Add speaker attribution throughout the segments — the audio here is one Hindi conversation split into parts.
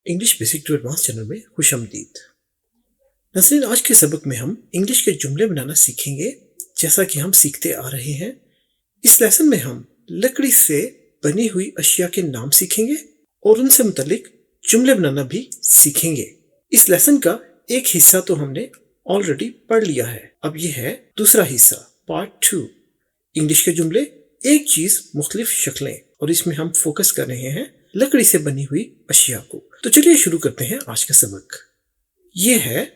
Speaker 1: English basic to advance channel में खुशामदीद। नाज़रीन, आज के सबक में हम इंग्लिश के जुमले बनाना सीखेंगे जैसा कि हम सीखते आ रहे हैं। इस लेसन में हम लकड़ी से बनी हुई अशिया के नाम सीखेंगे और उनसे मुतालिक जुमले बनाना भी सीखेंगे। इस लेसन का एक हिस्सा तो हमने ऑलरेडी पढ़ लिया है, अब यह है दूसरा हिस्सा, पार्ट 2। इंग्लिश के जुमले, एक चीज मुख्तलिफ शक्लें, और इसमें हम फोकस कर रहे हैं लकड़ी से बनी हुई अशिया को। तो चलिए शुरू करते हैं आज का सबक। ये है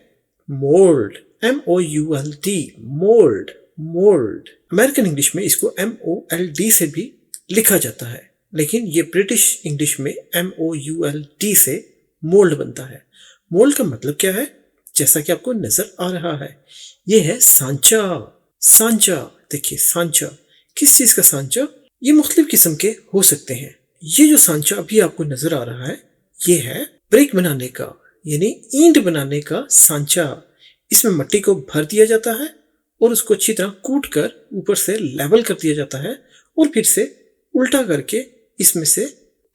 Speaker 1: mould, MOULD, mould. Mould American English में इसको MOLD से भी लिखा जाता है, लेकिन ये ब्रिटिश इंग्लिश में MOULD से मोल्ड बनता है। मोल्ड का मतलब क्या है? जैसा कि आपको नजर आ रहा है, ये है सांचा। सांचा, देखिए सांचा, किस चीज का सांचा? ये मुख्तलिफ किस्म के हो सकते हैं। ये जो सांचा अभी आपको नजर आ रहा है, ये है ब्रिक बनाने का, यानी ईंट बनाने का सांचा। इसमें मिट्टी को भर दिया जाता है और उसको अच्छी तरह कूट कर ऊपर से लेवल कर दिया जाता है और फिर से उल्टा करके इसमें से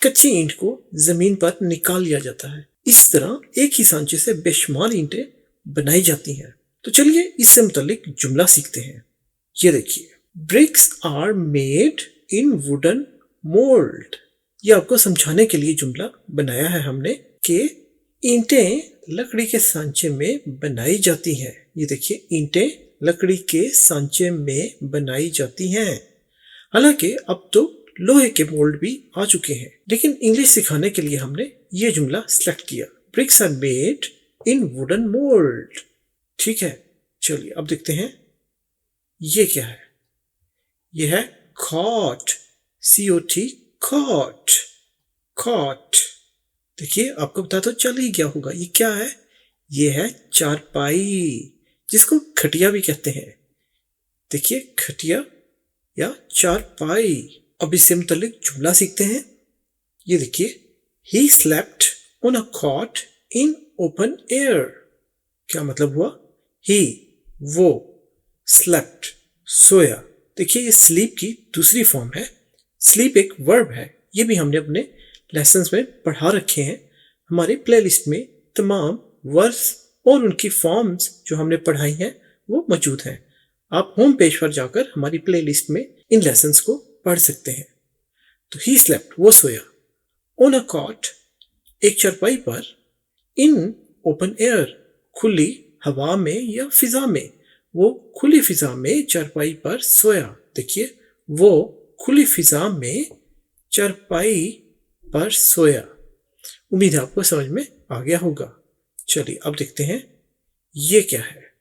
Speaker 1: कच्ची ईंट को जमीन पर निकाल लिया जाता है। इस तरह एक ही सांचे से बेशुमार ईंटें बनाई जाती हैं। तो चलिए इससे मुतालिक जुमला सीखते हैं। ये देखिए, bricks are made in wooden mould. ये आपको समझाने के लिए जुमला बनाया है हमने कि ईंटें लकड़ी के सांचे में बनाई जाती हैं। ये देखिए, ईंटें लकड़ी के सांचे में बनाई जाती हैं। हालांकि अब तो लोहे के मोल्ड भी आ चुके हैं, लेकिन इंग्लिश सिखाने के लिए हमने ये जुमला सिलेक्ट किया, bricks are made in wooden mould. ठीक है, चलिए अब देखते हैं ये क्या है। ये है कॉट, COT, कॉट। कॉट, देखिए आपको पता तो चल ही गया होगा ये क्या है। ये है चारपाई, जिसको खटिया भी कहते हैं। देखिए, खटिया या चारपाई। अब इससे मुतालिक जुमला सीखते हैं। ये देखिए, he slept on a caught in open air. क्या मतलब हुआ? ही, वो, स्लेप्ट, सोया। देखिए, ये स्लीप की दूसरी फॉर्म है। स्लीप एक वर्ब है। ये भी हमने अपने लेसन्स में पढ़ा रखे हैं। हमारी प्लेलिस्ट में तमाम वर्ब्स और उनकी फॉर्म्स जो हमने पढ़ाई हैं वो मौजूद हैं। आप होम पेज पर जाकर हमारी प्लेलिस्ट में इन लेसन्स को पढ़ सकते हैं। तो ही स्लेप्ट, वो सोया, ऑन अ कॉट, एक चारपाई पर, इन ओपन एयर, खुली हवा में या फिजा में। वो खुली फिजा में चारपाई पर सोया। देखिए, वो खुली फिजा में चारपाई पर सोया। उम्मीद है आपको समझ में आ गया होगा। चलिए अब देखते हैं ये क्या है।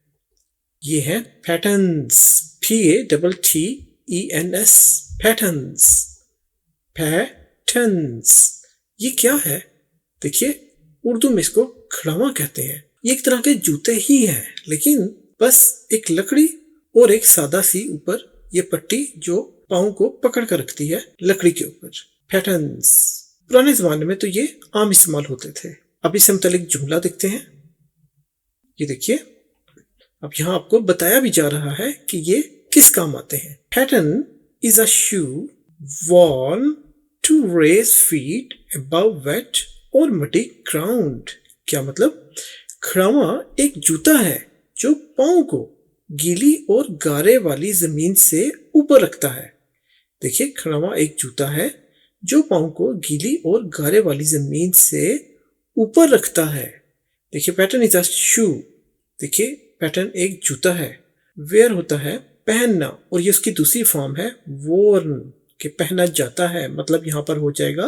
Speaker 1: ये है पैटर्न्स, PATTENS, पैटर्न्स। पैटर्न्स, ये क्या है? देखिए, उर्दू में इसको खड़ावा कहते हैं। ये एक तरह के जूते ही हैं, लेकिन बस एक लकड़ी और एक सादा सी ऊपर ये पट्टी जो पाँव को पकड़ कर रखती है लकड़ी के ऊपर। पैटर्न्स, पुराने जमाने में तो ये आम इस्तेमाल होते थे। अब इससे मुतालिक जुमला देखते हैं। ये देखिए, अब यहाँ आपको बताया भी जा रहा है कि ये किस काम आते हैं। Pattern is a shoe worn to raise feet above wet और muddy ग्राउंड। क्या मतलब? खड़ावा एक जूता है जो पाँव को गीली और गारे वाली जमीन से ऊपर रखता है। देखिए, खड़ावा एक जूता है जो पाँव को गीली और गारे वाली जमीन से ऊपर रखता है। देखिए, पैटर्न इज अ शू। देखिए, पैटर्न एक जूता है। वेयर होता है पहनना, और ये उसकी दूसरी फॉर्म है वोर्न, के पहना जाता है। मतलब यहाँ पर हो जाएगा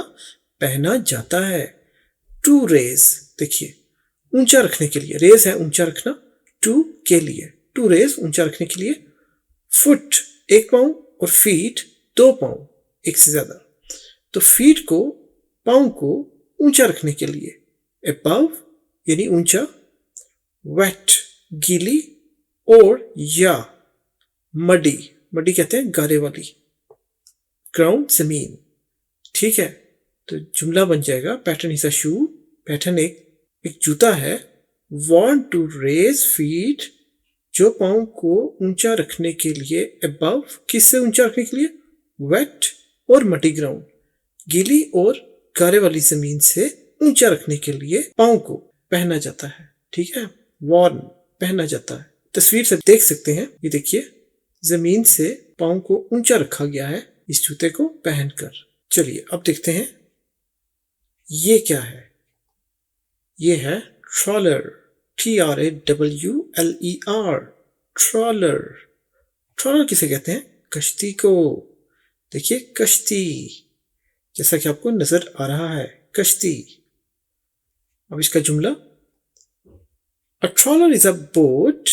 Speaker 1: पहना जाता है। टू रेज, देखिए ऊंचा रखने के लिए, रेज है ऊंचा रखना, टू के लिए, टू रेज ऊंचा रखने के लिए। फुट एक पाँव और फीट दो पाँव, एक से ज्यादा। तो फीट को, पाँव को ऊंचा रखने के लिए, अबव यानी ऊंचा, वेट गीली, और या मडी, मडी कहते हैं गारे वाली, ग्राउंड जमीन। ठीक है, तो जुमला बन जाएगा pattern is a shoe, pattern एक जूता है, वांट टू रेज फीट, जो पाँव को ऊंचा रखने के लिए, अबव किससे ऊंचा रखने के लिए, वेट और मटी ग्राउंड, गीली और गारे वाली जमीन से ऊंचा रखने के लिए पाँव को पहना जाता है। ठीक है, वॉर्न पहना जाता है। तस्वीर से देख सकते हैं, ये देखिए जमीन से पाँव को ऊंचा रखा गया है इस जूते को पहनकर। चलिए अब देखते हैं ये क्या है। ये है ट्रॉलर, TRAWLER, ट्रॉलर। ट्रॉलर किसे कहते हैं? कश्ती को। देखिए कश्ती, जैसा कि आपको नजर आ रहा है, कश्ती। अब इसका जुमला, a trawler is a boat,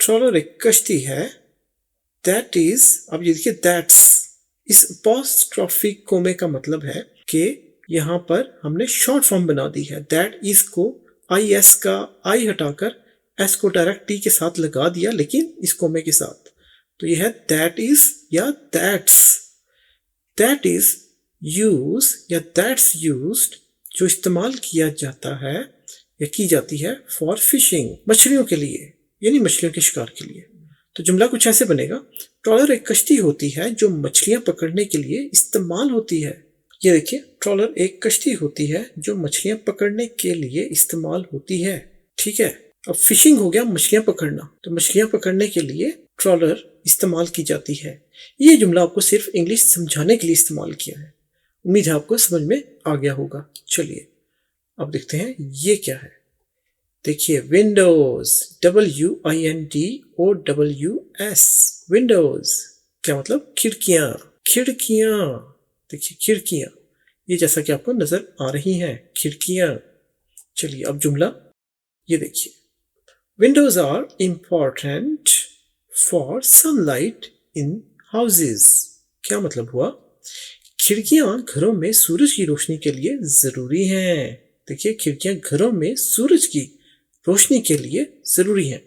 Speaker 1: trawler एक कश्ती है, दैट इज, अब ये देखिए दैट्स, इस अपॉस्ट्रोफी कोमे का मतलब है कि यहां पर हमने शॉर्ट फॉर्म बना दी है। दैट इज को IS का आई हटाकर S को डायरेक्ट T के साथ लगा दिया, लेकिन इस कोमे के साथ। तो यह है दैट इज या दैट्स। दैट इज यूज या दैट्स यूज्ड, जो इस्तेमाल किया जाता है या की जाती है फॉर फिशिंग, मछलियों के लिए, यानी मछलियों के शिकार के लिए। तो जुमला कुछ ऐसे बनेगा, ट्रॉलर एक कश्ती होती है जो मछलियां पकड़ने के लिए इस्तेमाल होती है। ये देखिए, ट्रॉलर एक कश्ती होती है जो मछलियां पकड़ने के लिए इस्तेमाल होती है। ठीक है, अब फिशिंग हो गया मछलियां पकड़ना, तो मछलियां पकड़ने के लिए ट्रॉलर इस्तेमाल की जाती है। ये जुमला आपको सिर्फ इंग्लिश समझाने के लिए इस्तेमाल किया है। उम्मीद है आपको समझ में आ गया होगा। चलिए अब देखते हैं ये क्या है। देखिए विंडोज, WINDOWS, विंडोज क्या मतलब? खिड़कियां, खिड़कियां। देखिए खिड़कियां, ये जैसा कि आपको नजर आ रही हैं, खिड़कियां। चलिए अब जुमला, ये देखिए, windows are important for sunlight in houses. क्या मतलब हुआ? खिड़कियां घरों में सूरज की रोशनी के लिए जरूरी हैं। देखिए खिड़कियां घरों में सूरज की रोशनी के लिए जरूरी हैं।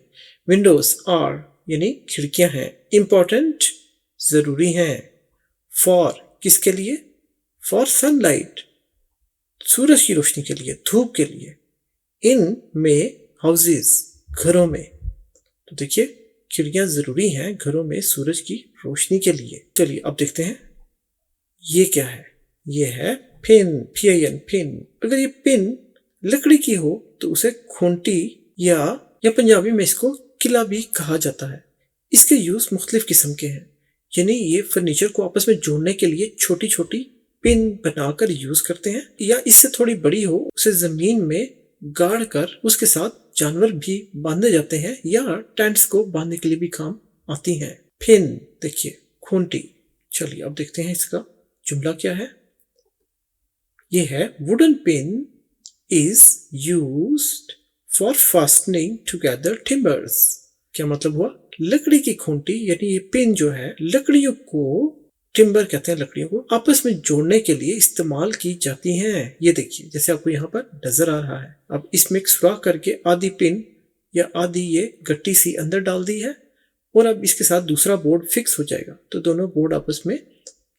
Speaker 1: विंडोज आर यानी खिड़कियां हैं, इंपॉर्टेंट जरूरी हैं, फॉर किसके लिए? फॉर सनलाइट, सूरज की रोशनी के लिए, धूप के लिए, इन में हाउसेस, घरों में। तो देखिए खिड़कियां जरूरी हैं घरों में सूरज की रोशनी के लिए। चलिए अब देखते हैं ये क्या है। ये है पिन, PIN, पिन। अगर ये पिन लकड़ी की हो तो उसे खूंटी या पंजाबी में इसको किला भी कहा जाता है। इसके यूज मुख्तलिफ किस्म के हैं, यानी ये फर्नीचर को आपस में जोड़ने के लिए छोटी छोटी पिन बनाकर यूज करते हैं, या इससे थोड़ी बड़ी हो उसे जमीन में गाड़ कर उसके साथ जानवर भी बांधे जाते हैं, या टेंट्स को बांधने के लिए भी काम आती हैं। पिन देखिए, खूंटी। चलिए अब देखते हैं इसका जुमला क्या है। ये है wooden pin is used for fastening together timbers. क्या मतलब हुआ? लकड़ी की खूंटी यानी ये पिन जो है लकड़ियों को, टिम्बर कहते हैं लकड़ियों को, आपस में जोड़ने के लिए इस्तेमाल की जाती हैं। ये देखिए जैसे आपको यहाँ पर नजर आ रहा है। अब इसमें एक सुराख करके आधी पिन या आधी ये गट्टी सी अंदर डाल दी है, और अब इसके साथ दूसरा बोर्ड फिक्स हो जाएगा, तो दोनों बोर्ड आपस में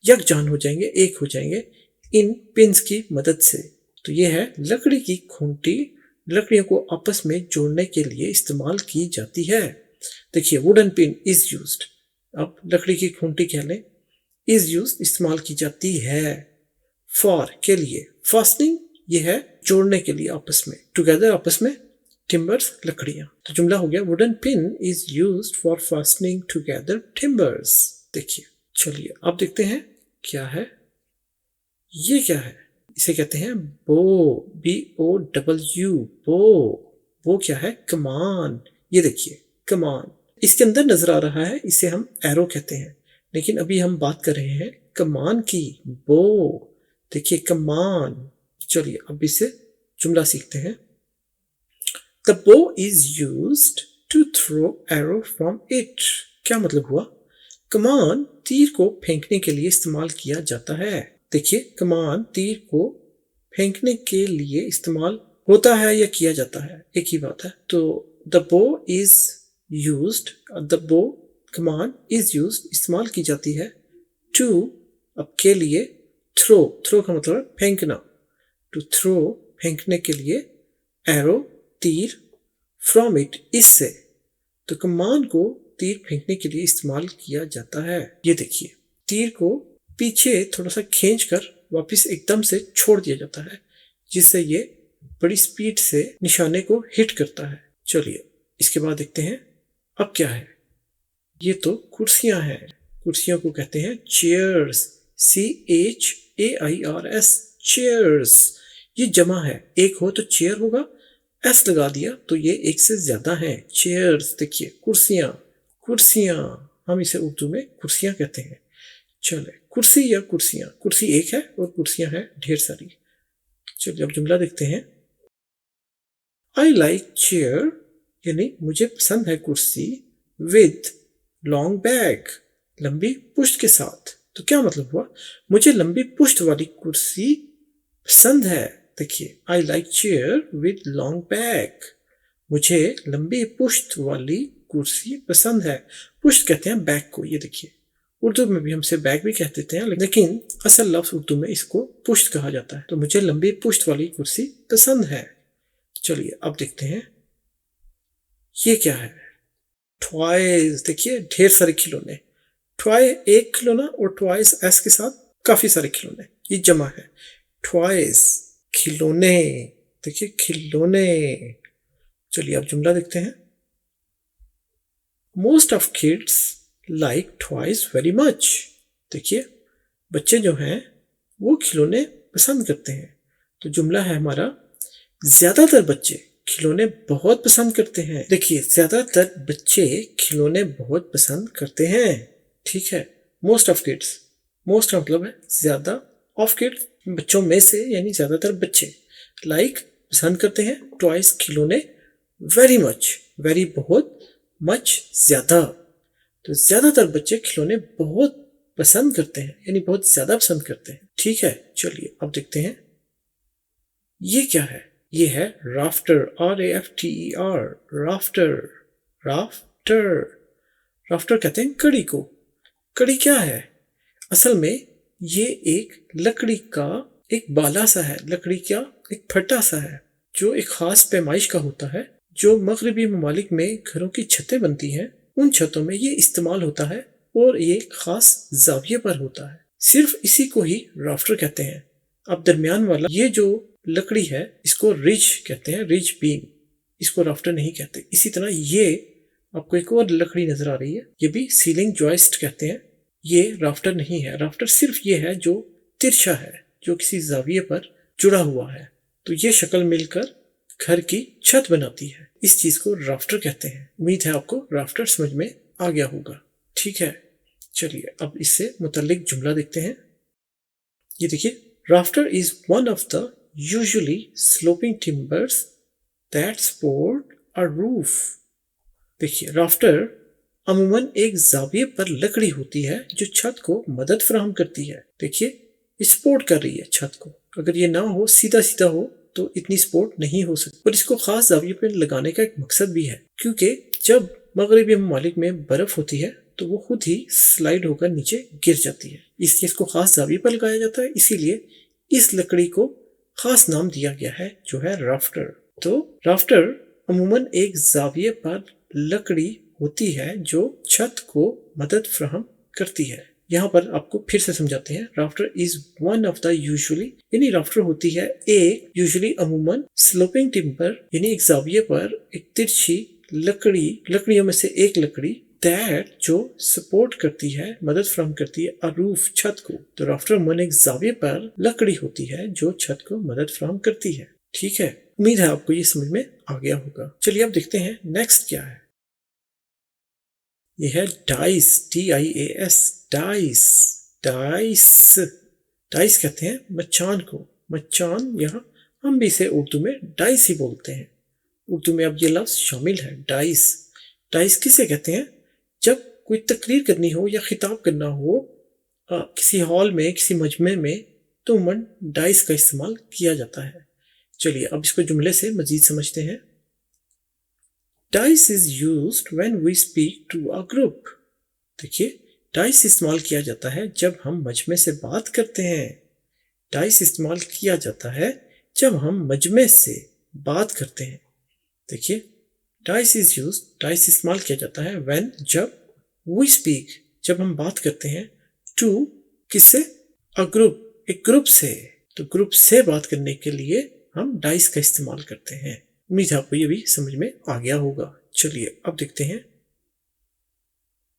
Speaker 1: यकजान हो जाएंगे, एक हो जाएंगे इन पिन्स की मदद से। तो ये है लकड़ी की खूंटी, लकड़ियों को आपस में जोड़ने के लिए इस्तेमाल की जाती है। देखिए वुडन पिन इज यूज्ड, अब लकड़ी की खूंटी कह लें, इज यूज्ड इस्तेमाल की जाती है, फॉर के लिए, फास्टनिंग ये है जोड़ने के लिए आपस में, टुगेदर आपस में, टिम्बर्स लकड़ियां। तो जुमला हो गया wooden pin is used for fastening together timbers. देखिए चलिए अब देखते हैं क्या है। ये क्या है? इसे कहते हैं बो, BOW, बो क्या है? कमान। ये देखिए कमान, इसके अंदर नजर आ रहा है, इसे हम एरो कहते हैं, लेकिन अभी हम बात कर रहे हैं कमान की, बो। देखिए कमान। चलिए अब इसे जुमला सीखते हैं। The bow is used to throw arrow from it. क्या मतलब हुआ? कमान तीर को फेंकने के लिए इस्तेमाल किया जाता है। देखिए कमान तीर को फेंकने के लिए इस्तेमाल होता है या किया जाता है, एक ही बात है। तो the bow is used, the बो कमान इज यूज्ड इस्तेमाल की जाती है, टू अब के लिए, थ्रो का मतलब फेंकना, टू थ्रो फेंकने के लिए, एरो तीर, फ्रॉम इट इससे। तो कमान को तीर फेंकने के लिए इस्तेमाल किया जाता है। ये देखिए तीर को पीछे थोड़ा सा खींच कर वापिस एकदम से छोड़ दिया जाता है, जिससे ये बड़ी स्पीड से निशाने को हिट करता है। चलिए इसके बाद देखते हैं अब क्या है। ये तो कुर्सियां हैं। कुर्सियों को कहते हैं चेयर्स, CHAIRS, चेयर्स। ये जमा है, एक हो तो चेयर होगा, S लगा दिया तो ये एक से ज्यादा है। चेयर्स, देखिए कुर्सियां, कुर्सियां, हम इसे उर्दू में कुर्सियां कहते हैं। चले कुर्सी या कुर्सियां, कुर्सी एक है और कुर्सियां हैं ढेर सारी। चलिए अब जुमला देखते हैं। आई लाइक चेयर, यानी मुझे पसंद है कुर्सी, विद लॉन्ग बैक, लंबी पुश्त के साथ। तो क्या मतलब हुआ, मुझे लंबी पुश्त वाली कुर्सी पसंद है। देखिए I like chair with long back, मुझे लंबी पुश्त वाली कुर्सी पसंद है। पुश्त कहते हैं बैक को, ये देखिए उर्दू में भी हमसे बैक भी कह देते हैं, लेकिन असल लफ्ज उर्दू में इसको पुश्त कहा जाता है। तो मुझे लंबी पुश्त वाली कुर्सी पसंद है। चलिए अब देखते हैं ये क्या है। टॉयज, देखिए ढेर सारे खिलौने। टॉय एक खिलौना और टॉयज एस के साथ काफी सारे खिलौने, ये जमा है। टॉयज, खिलौने, देखिए खिलौने। चलिए अब जुमला देखते हैं। Most of kids like toys very much, देखिए बच्चे जो हैं वो खिलौने पसंद करते हैं। तो जुमला है हमारा, ज्यादातर बच्चे खिलौने बहुत पसंद करते हैं। देखिए ज्यादातर बच्चे खिलौने बहुत पसंद करते हैं। ठीक है, मोस्ट ऑफ किड्स, मोस्ट मतलब है ज्यादा, ऑफ किड्स बच्चों में से, यानी ज्यादातर बच्चे, लाइक पसंद करते हैं, टॉयज खिलौने, वेरी मच, वेरी बहुत, मच ज्यादा। तो ज्यादातर बच्चे खिलौने बहुत पसंद करते हैं, यानी बहुत ज्यादा पसंद करते हैं। ठीक है, चलिए अब देखते हैं ये क्या है। ये है rafter, RAFTER, rafter, rafter. Rafter कहते हैं कड़ी को। कड़ी क्या है, असल में ये एक लकड़ी का एक बाला सा है, लकड़ी का एक फटा सा है, जो एक खास पैमाइश का होता है। जो मगरबी ममालिक में घरों की छतें बनती हैं, उन छतों में ये इस्तेमाल होता है और ये खास जाविये पर होता है। सिर्फ इसी को ही राफ्टर कहते हैं। अब दरमियान वाला ये जो लकड़ी है इसको रिज कहते हैं, रिज बीम, इसको राफ्टर नहीं कहते। इसी तरह ये आपको एक और लकड़ी नजर आ रही है, ये भी सीलिंग जॉइस्ट कहते हैं, ये राफ्टर नहीं है। राफ्टर सिर्फ ये है जो तिरछा है, जो किसी जाविये पर जुड़ा हुआ है। तो ये शक्ल मिलकर घर की छत बनाती है, इस चीज को राफ्टर कहते हैं। उम्मीद है आपको राफ्टर समझ में आ गया होगा। ठीक है, चलिए अब इससे मुतल्लिक जुमला देखते हैं। ये देखिए, rafter is one of the usually sloping timbers that support a roof। देखिए राफ्टर अमूमन एक जाविये पर लकड़ी होती है जो छत को मदद फराहम करती है। देखिए सपोर्ट कर रही है छत को, अगर ये ना हो, सीधा सीधा हो तो इतनी सपोर्ट नहीं हो सकती। पर इसको खास जाविये पर लगाने का एक मकसद भी है, क्योंकि जब मगरबी ममालिक में बर्फ होती है तो वो खुद ही स्लाइड होकर नीचे गिर जाती है, इसलिए इसको खास जाविये पर लगाया जाता है। इसीलिए इस लकड़ी को खास नाम दिया गया है जो है राफ्टर। तो राफ्टर अमूमन एक जाविये पर लकड़ी होती है जो छत को मदद फराहम करती है। यहाँ पर आपको फिर से समझाते हैं। Rafter is one of the usually, यानी राफ्टर होती है एक यूजुअली अमूमन स्लोपिंग टिम्बर, यानी एक जाविये पर एक तिरछी लकड़ी, लकड़ियों में से एक लकड़ी, दैट जो सपोर्ट करती है, मदद फराहम करती है, अरूफ छत को। तो राफ्टर मन एक जाविये पर लकड़ी होती है जो छत को मदद फराहम करती है। ठीक है, उम्मीद है आपको ये समझ में आ गया होगा। चलिए अब देखते हैं नेक्स्ट क्या है। ये है dice, DIAS, dice, dice, dice कहते हैं मचान को। मचान, यहाँ हम भी इसे उर्दू में डाइस ही बोलते हैं। उर्दू में अब ये लफ्ज शामिल है, डाइस। डाइस किसे कहते हैं, जब कोई तकरीर करनी हो या खिताब करना हो किसी हॉल में, किसी मजमे में, तो उमूमन डाइस का इस्तेमाल किया जाता है। चलिए अब इसको जुमले से मजीद समझते हैं। Dais is used when we speak to a group. देखिए डाइस इस्तेमाल किया जाता है जब हम मजमे से बात करते हैं। डाइस इस्तेमाल किया जाता है जब हम मजमे से बात करते हैं। देखिए डाइस इज यूज्ड, डाइस इस्तेमाल किया जाता है व्हेन, जब, वी स्पीक जब हम बात करते हैं, टू किससे, अ ग्रुप, एक ग्रुप से। तो ग्रुप से बात करने के लिए हम डाइस का इस्तेमाल करते हैं। उम्मीद है आपको ये भी समझ में आ गया होगा। चलिए अब देखते हैं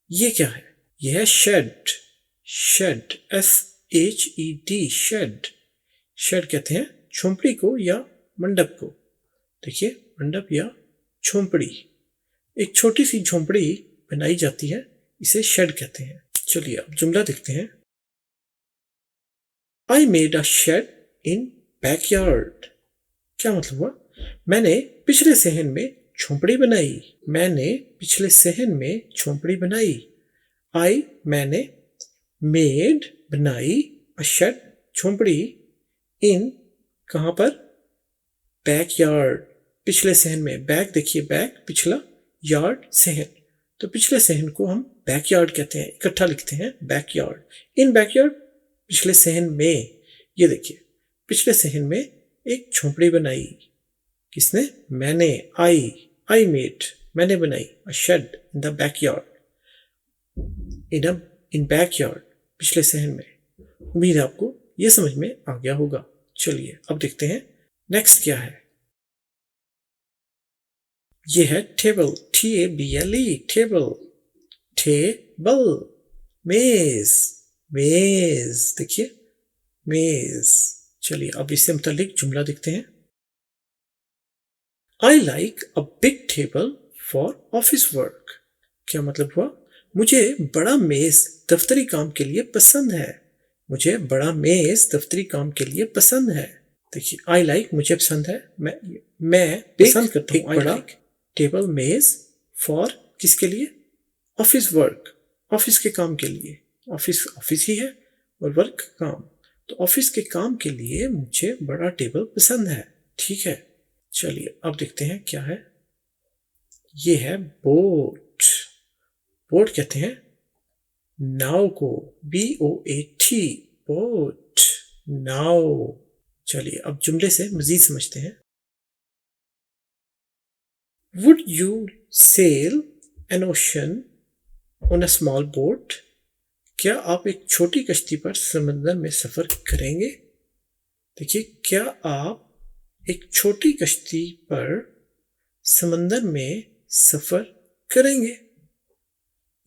Speaker 1: ये क्या है। यह है shed. Shed, SHED, shed. Shed कहते हैं झोंपड़ी को या मंडप को। देखिए मंडप या झोंपड़ी, एक छोटी सी झोंपड़ी बनाई जाती है, इसे शेड कहते हैं। चलिए अब जुमला देखते हैं। I made a shed in backyard। क्या मतलब हुआ? मैंने पिछले सहन में झोंपड़ी बनाई। मैंने पिछले सहन में झोंपड़ी बनाई। मैंने मेड बनाई अ शेड झोंपड़ी इन कहाँ पर? बैकयार्ड, पिछले सहन में। बैक देखिए बैक पिछला, यार्ड सहन, तो पिछले सहन को हम बैकयार्ड कहते हैं, इकट्ठा लिखते हैं बैकयार्ड। इन बैकयार्ड पिछले सहन में। ये देखिए पिछले सहन में एक झोंपड़ी बनाई। किसने? मैंने। आई मेड, मैंने बनाई a shed in the backyard. In backyard, पिछले सहन में। उम्मीद है आपको ये समझ में आ गया होगा। चलिए अब देखते हैं नेक्स्ट क्या है। ये है टेबल, TABLE, टेबल। टेबल, मेज, मेज, देखिए मेज। चलिए अब इससे मुतालिक जुमला देखते हैं। I like a big table for office work। क्या मतलब हुआ? मुझे बड़ा मेज दफ्तरी काम के लिए पसंद है। मुझे बड़ा मेज दफ्तरी काम के लिए पसंद है। देखिए I like मुझे पसंद है, मैं पसंद करता हूँ। बड़ा टेबल मेज फॉर किसके लिए? ऑफिस वर्क, ऑफिस के काम के लिए। ऑफिस ही है और वर्क काम, तो ऑफिस के काम के लिए मुझे बड़ा टेबल पसंद है। ठीक है, चलिए अब देखते हैं क्या है। ये है बोट। बोट कहते हैं नाव को, BOAT, बोट, नाव। चलिए अब जुमले से मजीद समझते हैं। Would you sail an ocean on a small boat? क्या आप एक छोटी कश्ती पर समंदर में सफर करेंगे? देखिए क्या आप एक छोटी कश्ती पर समंदर में सफर करेंगे?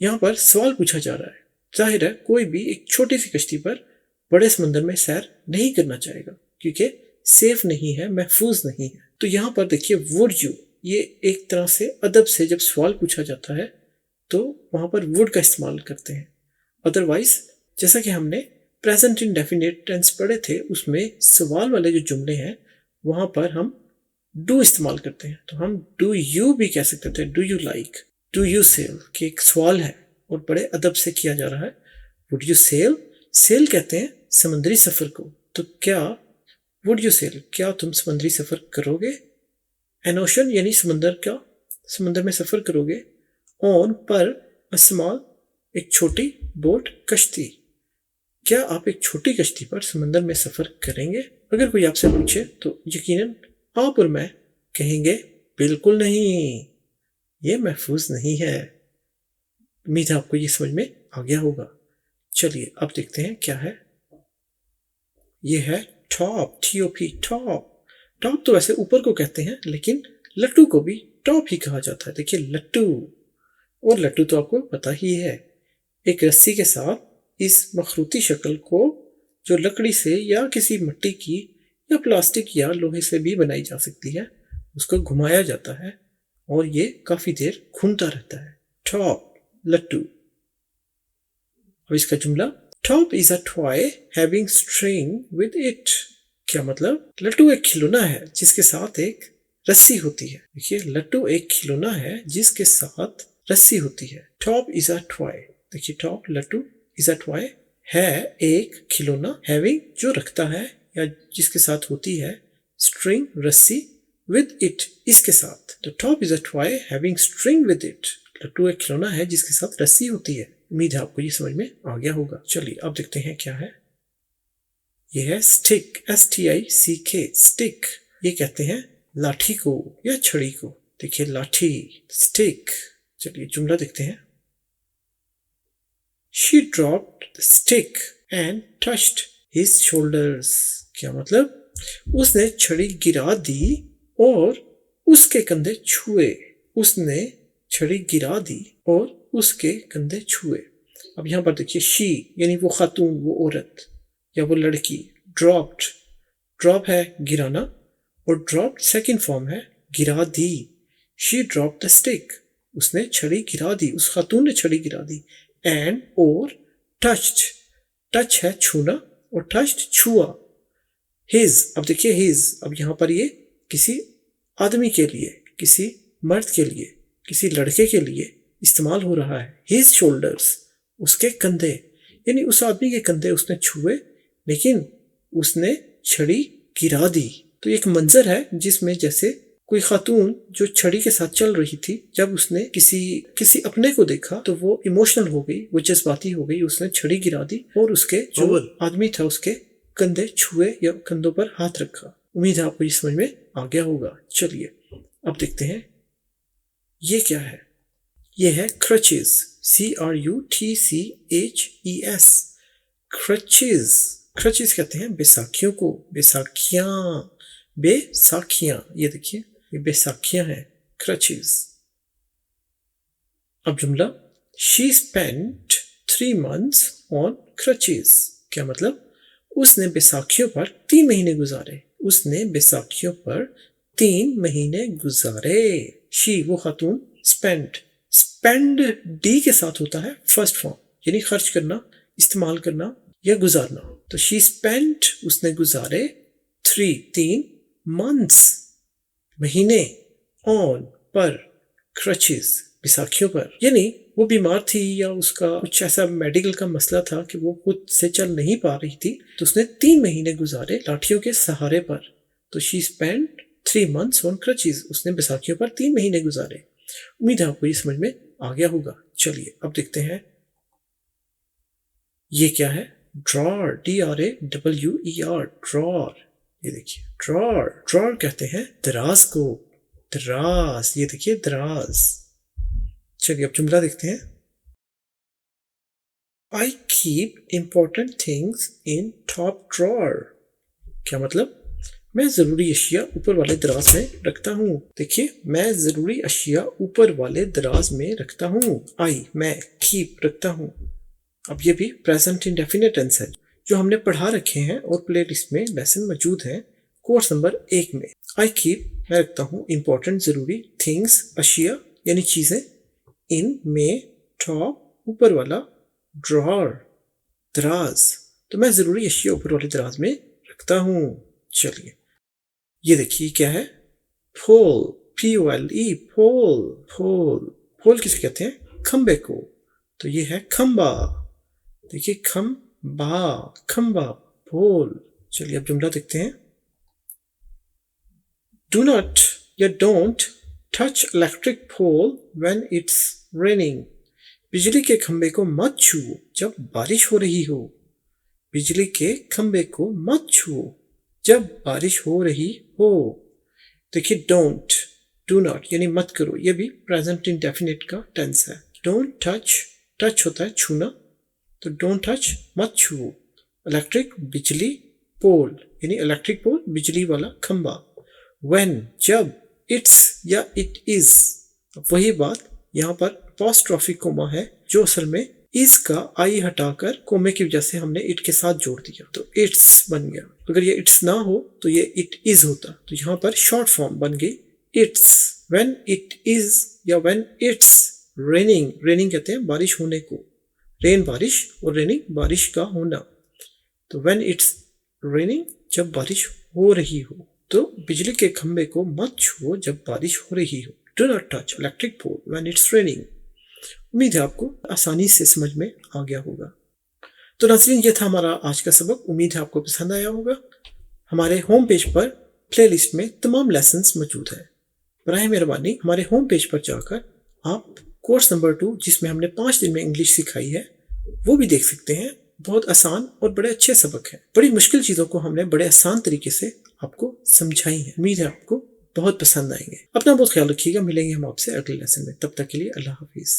Speaker 1: यहां पर सवाल पूछा जा रहा है। जाहिर है कोई भी एक छोटी सी कश्ती पर बड़े समंदर में सैर नहीं करना चाहेगा, क्योंकि सेफ नहीं है, महफूज नहीं है। तो यहां पर देखिए वुड यू, ये एक तरह से अदब से जब सवाल पूछा जाता है तो वहां पर वुड का इस्तेमाल करते हैं। अदरवाइज जैसा कि हमने प्रेजेंट इंडेफिनिट टेंस पढ़े थे, उसमें सवाल वाले जो जुमले हैं वहां पर हम डू इस्तेमाल करते हैं। तो हम डू यू भी कह सकते थे, do you like, do you sell, कि एक सवाल है और बड़े अदब से किया जा रहा है। वुड यू सेल, सेल कहते हैं समुद्री सफर को। तो क्या वुड यू सेल, क्या तुम समुद्री सफर करोगे? एन ओशन यानी समंदर, क्या समंदर में सफर करोगे? ऑन पर, अ स्मॉल एक छोटी, बोट कश्ती, क्या आप एक छोटी कश्ती पर समंदर में सफर करेंगे? अगर कोई आपसे पूछे तो यकीनन आप और मैं कहेंगे बिल्कुल नहीं, ये महफूज नहीं है। उम्मीद है आपको ये समझ में आ गया होगा। चलिए अब देखते हैं क्या है। ये है टॉप, TOP, टॉप। टॉप तो वैसे ऊपर को कहते हैं, लेकिन लट्टू को भी टॉप ही कहा जाता है। देखिए लट्टू, और लट्टू तो आपको पता ही है, एक रस्सी के साथ इस मखरूती शक्ल को जो लकड़ी से या किसी मिट्टी की या प्लास्टिक या लोहे से भी बनाई जा सकती है, उसको घुमाया जाता है और ये काफी देर घूमता रहता है। टॉप, लट्टू। अब इसका जुमला, top is a toy having string with it. क्या मतलब? लट्टू एक खिलौना है जिसके साथ एक रस्सी होती है। देखिए लट्टू एक खिलौना है जिसके साथ रस्सी होती है। टॉप इज अ टॉय, देखिए टॉप, लट्टू, इज अ टॉय है एक खिलौना, हैविंग जो रखता है या जिसके साथ होती है, स्ट्रिंग रस्सी, विद इट इसके साथ। तो top is a toy having string with it, लट्टू एक खिलौना है जिसके साथ रस्सी होती है। उम्मीद है आपको ये समझ में आ गया होगा। चलिए अब देखते हैं क्या है। ये है स्टिक, STICK, स्टिक। ये कहते हैं लाठी को या छड़ी को। देखिए लाठी, स्टिक। चलिए जुमला देखते हैं। She dropped the stick and touched his shoulders। क्या मतलब? उसने छड़ी गिरा दी और उसके कंधे छुए। उसने छड़ी गिरा दी और उसके कंधे छुए। अब यहाँ पर देखिए शी यानी वो खातून, वो औरत या वो लड़की। ड्रॉप्ड, ड्रॉप है गिराना और ड्रॉप्ड सेकंड फॉर्म है गिरा दी। शी ड्रॉप्ड द स्टिक, उसने छड़ी गिरा दी, उस खातून ने छड़ी गिरा दी। एंड और टच्ड, टच है छूना और टच्ड छुआ। हिज, अब देखिए हिज, अब यहाँ पर ये किसी आदमी के लिए, किसी मर्द के लिए, किसी लड़के के लिए इस्तेमाल हो रहा है। हिज शोल्डर्स, उसके कंधे, यानी उस आदमी के कंधे उसने छुए लेकिन उसने छड़ी गिरा दी। तो एक मंजर है जिसमें जैसे कोई खातून जो छड़ी के साथ चल रही थी, जब उसने किसी अपने को देखा तो वो इमोशनल हो गई, वो जज्बाती हो गई, उसने छड़ी गिरा दी और उसके जो आदमी था उसके कंधे छुए या कंधों पर हाथ रखा। उम्मीद है आपको ये समझ में आ गया होगा। चलिए अब देखते हैं ये क्या है। ये है क्रचेस, CRUTCHES, क्रचेस। क्रचेस कहते हैं बैसाखियों को, बैसाखियां, बैसाखियां, ये देखिए ये बैसाखियां हैं, क्रचेस। अब जुमला, she spent 3 months on crutches. क्या मतलब? उसने बैसाखियों पर 3 महीने गुजारे। उसने बैसाखियों पर 3 महीने गुजारे। शी वो खातून, स्पेंड, स्पेंड डी के साथ होता है फर्स्ट फॉर्म, यानी खर्च करना, इस्तेमाल करना या गुजारना। तो शी स्पेंट, उसने गुजारे 3 months महीने, ऑन पर, क्रचेस बैसाखियों पर, यानी वो बीमार थी या उसका कुछ ऐसा मेडिकल का मसला था कि वो खुद से चल नहीं पा रही थी, तो उसने 3 महीने गुजारे लाठियों के सहारे पर। तो she spent 3 months on crutches, उसने बैसाखियों पर 3 महीने गुजारे। उम्मीद है आपको ये समझ में आ गया होगा। चलिए अब देखते हैं ये क्या है। Drawer, DRAWER, drawer. ये देखिए ड्रॉर, ड्रॉर कहते हैं दराज को, दराज, ये देखिए दराज। चलिए अब जुमला देखते हैं। I keep important things in top drawer। क्या मतलब? मैं जरूरी अशिया ऊपर वाले दराज में रखता हूँ। देखिए मैं जरूरी अशिया ऊपर वाले दराज में रखता हूँ। आई, मैं, कीप रखता हूँ। अब ये भी प्रेजेंट इंडेफिनिट टेंस है जो हमने पढ़ा रखे हैं और प्लेलिस्ट में लेसन मौजूद है कोर्स नंबर 1 में। आई कीप, मैं रखता हूँ, इंपॉर्टेंट जरूरी, थिंग्स अशिया यानी चीजें, इन में, टॉप ऊपर वाला, ड्रॉर दराज, तो मैं जरूरी अशिया ऊपर वाले दराज में रखता हूँ। चलिए ये देखिए क्या है। पोल, POLE, पोल, पोल, पोल किसे कहते हैं? खंबे को। तो ये है खंबा। देखिए खंबा, खंबा, पोल। चलिए अब जुमला देखते हैं। डू नॉट या don't touch electric pole when it's raining. बिजली के खंबे को मत छुओ जब बारिश हो रही हो। बिजली के खंबे को मत छुओ जब बारिश हो रही हो। देखिए डोंट, डू नॉट यानी मत करो, ये भी प्रेजेंट इंडेफिनिट का टेंस है। डोंट टच, टच होता है छूना, तो डोंट टच मत छुओ। इलेक्ट्रिक बिजली, पोल यानी इलेक्ट्रिक पोल बिजली वाला खंबा। व्हेन जब, इट्स या इट इज, वही बात यहाँ पर अपॉस्ट्रोफी कोमा है जो असल में इस का आई हटाकर कोमे की वजह से हमने इट के साथ जोड़ दिया, तो इट्स बन गया। अगर ये इट्स ना हो तो ये इट इज होता, तो यहाँ पर शॉर्ट फॉर्म बन गई इट्स। व्हेन इट इज या व्हेन इट्स रेनिंग, रेनिंग कहते हैं बारिश होने को, रेन बारिश और रेनिंग बारिश का होना। तो व्हेन इट्स रेनिंग जब बारिश हो रही हो। तो बिजली के खंबे को मत छुओ जब बारिश हो रही हो। Do not touch electric pole when it's raining. उम्मीद है आपको आसानी से समझ में आ गया होगा। तो नाज़रीन ये था हमारा आज का सबक। उम्मीद है आपको पसंद आया होगा। हमारे होम पेज पर प्लेलिस्ट में तमाम लेसन्स मौजूद है। बराए मेहरबानी हमारे होम पेज पर जाकर आप कोर्स नंबर 2 जिसमें हमने 5 दिन में इंग्लिश सिखाई है वो भी देख सकते हैं। बहुत आसान और बड़े अच्छे सबक हैं। बड़ी मुश्किल चीज़ों को हमने बड़े आसान तरीके से आपको समझाई है। उम्मीद है आपको बहुत पसंद आएंगे। अपना बहुत ख्याल रखिएगा। मिलेंगे हम आपसे अगले लेसन में। तब तक के लिए अल्लाह हाफिज़।